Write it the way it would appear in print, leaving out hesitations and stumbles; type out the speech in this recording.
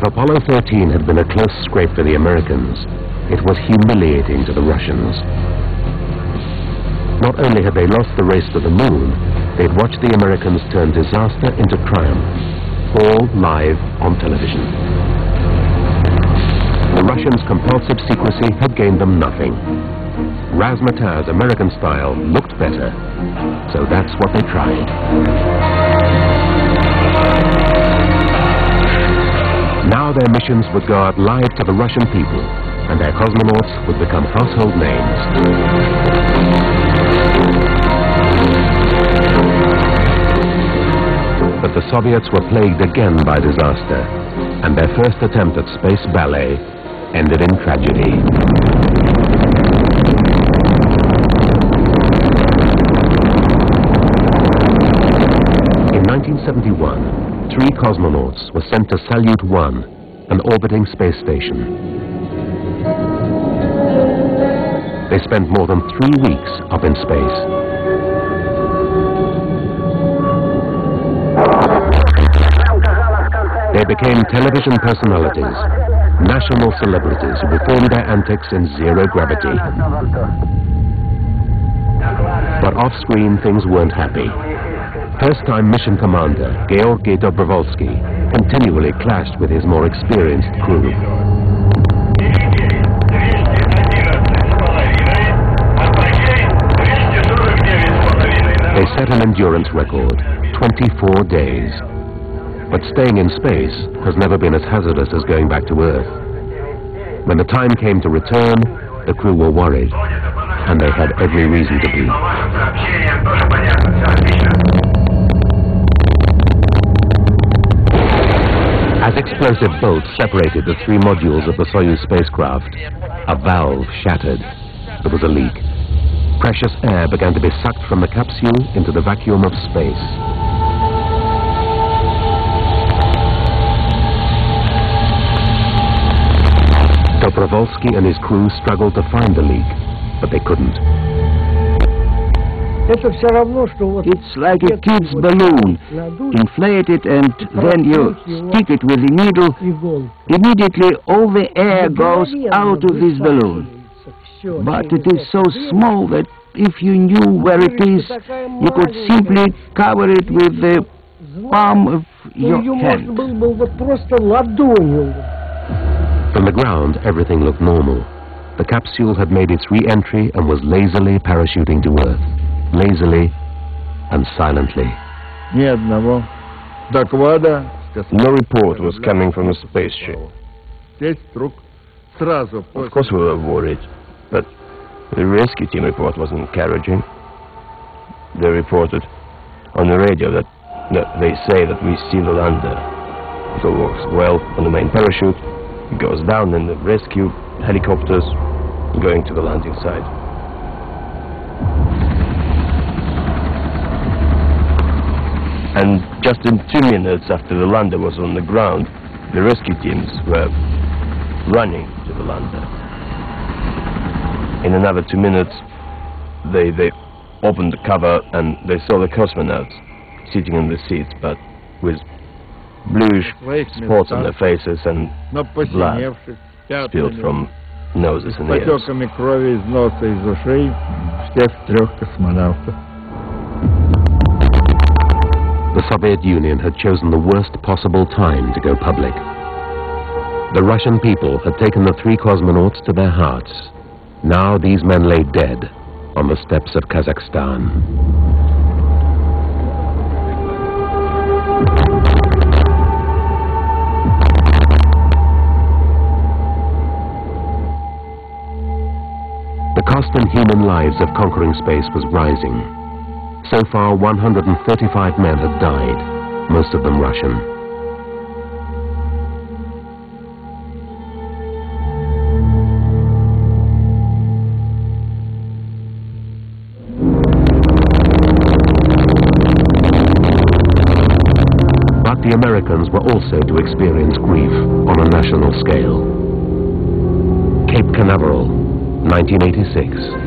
Apollo 13 had been a close scrape for the Americans, it was humiliating to the Russians. Not only had they lost the race to the moon, they'd watched the Americans turn disaster into triumph, all live on television. The Russians' compulsive secrecy had gained them nothing. Razzmatazz, American style, looked better, so that's what they tried. Now their missions would go out live to the Russian people, and their cosmonauts would become household names. But the Soviets were plagued again by disaster, and their first attempt at space ballet ended in tragedy. In 1971, 3 cosmonauts were sent to Salyut 1, an orbiting space station. They spent more than 3 weeks up in space. They became television personalities, national celebrities who performed their antics in zero gravity. But off-screen things weren't happy. First-time mission commander Georgy Dobrovolsky continually clashed with his more experienced crew. They set an endurance record, 24 days. But staying in space has never been as hazardous as going back to Earth. When the time came to return, the crew were worried, and they had every reason to be. As explosive bolts separated the 3 modules of the Soyuz spacecraft, a valve shattered. There was a leak. Precious air began to be sucked from the capsule into the vacuum of space. Dobrovolsky and his crew struggled to find the leak, but they couldn't. It's like a kid's balloon. Inflate it and then you stick it with the needle. Immediately all the air goes out of this balloon. But it is so small that if you knew where it is, you could simply cover it with the palm of your hand. From the ground, everything looked normal. The capsule had made its re-entry and was lazily parachuting to Earth. Lazily and silently. No report was coming from the spaceship. Of course we were worried, but the rescue team report wasn't encouraging. They reported on the radio that they say that we see the lander. It all works well on the main parachute. It goes down and the rescue helicopters going to the landing site. And just in 2 minutes after the lander was on the ground, the rescue teams were running to the lander. In another 2 minutes, they opened the cover and they saw the cosmonauts sitting in the seats, but with bluish spots on their faces and blood spilled from noses and ears. The Soviet Union had chosen the worst possible time to go public. The Russian people had taken the 3 cosmonauts to their hearts. Now these men lay dead on the steppes of Kazakhstan. The cost in human lives of conquering space was rising. So far, 135 men had died, most of them Russian. But the Americans were also to experience grief on a national scale. Cape Canaveral, 1986.